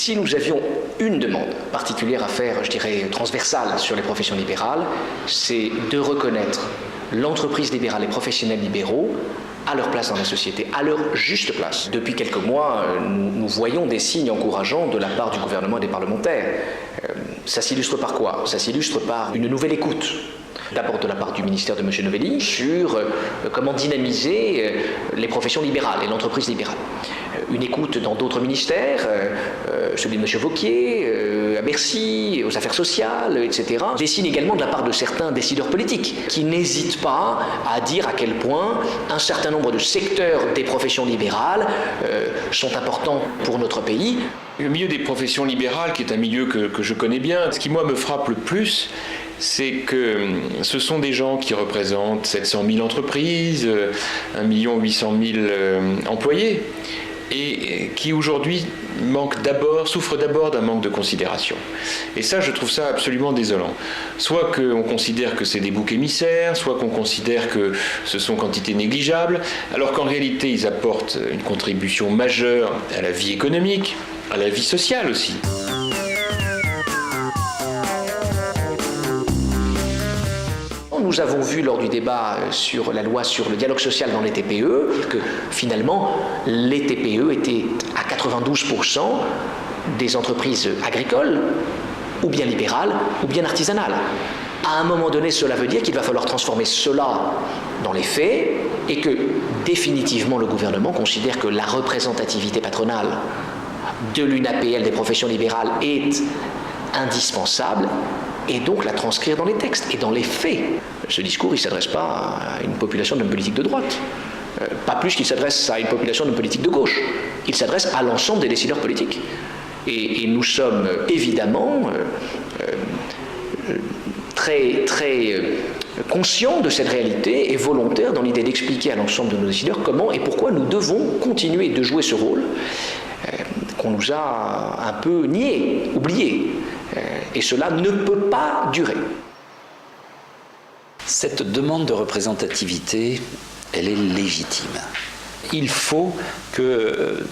Si nous avions une demande particulière à faire, je dirais transversale sur les professions libérales, c'est de reconnaître l'entreprise libérale et les professionnels libéraux à leur place dans la société, à leur juste place. Depuis quelques mois, nous voyons des signes encourageants de la part du gouvernement et des parlementaires. Ça s'illustre par quoi? Ça s'illustre par une nouvelle écoute. D'abord de la part du ministère de M. Novelli sur comment dynamiser les professions libérales et l'entreprise libérale. Une écoute dans d'autres ministères, celui de M. Wauquiez, à Bercy, aux affaires sociales, etc. Des signes également de la part de certains décideurs politiques qui n'hésitent pas à dire à quel point un certain nombre de secteurs des professions libérales sont importants pour notre pays. Le milieu des professions libérales, qui est un milieu que je connais bien, ce qui moi me frappe le plus, c'est que ce sont des gens qui représentent 700 000 entreprises, 1 800 000 employés, et qui aujourd'hui souffrent d'abord d'un manque de considération. Et ça, je trouve ça absolument désolant. Soit qu'on considère que c'est des boucs émissaires, soit qu'on considère que ce sont quantités négligeables, alors qu'en réalité, ils apportent une contribution majeure à la vie économique, à la vie sociale aussi. Nous avons vu lors du débat sur la loi sur le dialogue social dans les TPE que finalement les TPE étaient à 92% des entreprises agricoles, ou bien libérales, ou bien artisanales. À un moment donné, cela veut dire qu'il va falloir transformer cela dans les faits et que définitivement le gouvernement considère que la représentativité patronale de l'UNAPL des professions libérales est indispensable et donc la transcrire dans les textes et dans les faits. Ce discours, il ne s'adresse pas à une population d'hommes politiques de droite, pas plus qu'il s'adresse à une population d'hommes politiques de gauche. Il s'adresse à l'ensemble des décideurs politiques. Et nous sommes évidemment très conscients de cette réalité et volontaires dans l'idée d'expliquer à l'ensemble de nos décideurs comment et pourquoi nous devons continuer de jouer ce rôle qu'on nous a un peu nié, oublié. Et cela ne peut pas durer. Cette demande de représentativité, elle est légitime. Il faut que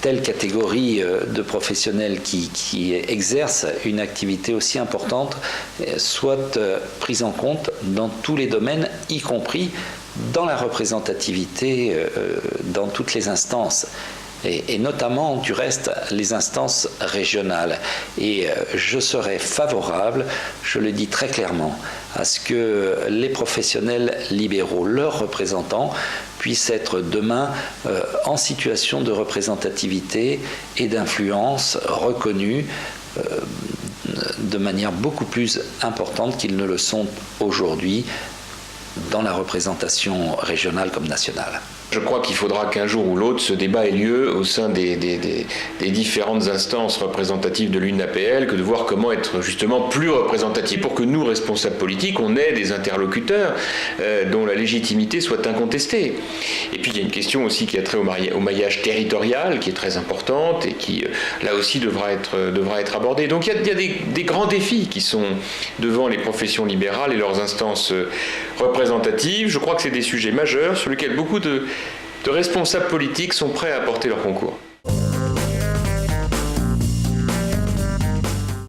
telle catégorie de professionnels qui exercent une activité aussi importante soit prise en compte dans tous les domaines, y compris dans la représentativité dans toutes les instances. Et notamment, du reste, les instances régionales. Et je serais favorable, je le dis très clairement, à ce que les professionnels libéraux, leurs représentants, puissent être demain en situation de représentativité et d'influence reconnue de manière beaucoup plus importante qu'ils ne le sont aujourd'hui dans la représentation régionale comme nationale. Je crois qu'il faudra qu'un jour ou l'autre, ce débat ait lieu au sein des différentes instances représentatives de l'UNAPL, que de voir comment être justement plus représentatif pour que nous, responsables politiques, on ait des interlocuteurs dont la légitimité soit incontestée. Et puis il y a une question aussi qui a trait au maillage territorial, qui est très importante et qui, là aussi, devra être abordée. Donc il y a des grands défis qui sont devant les professions libérales et leurs instances représentatives. Je crois que c'est des sujets majeurs sur lesquels beaucoup de responsables politiques sont prêts à apporter leur concours.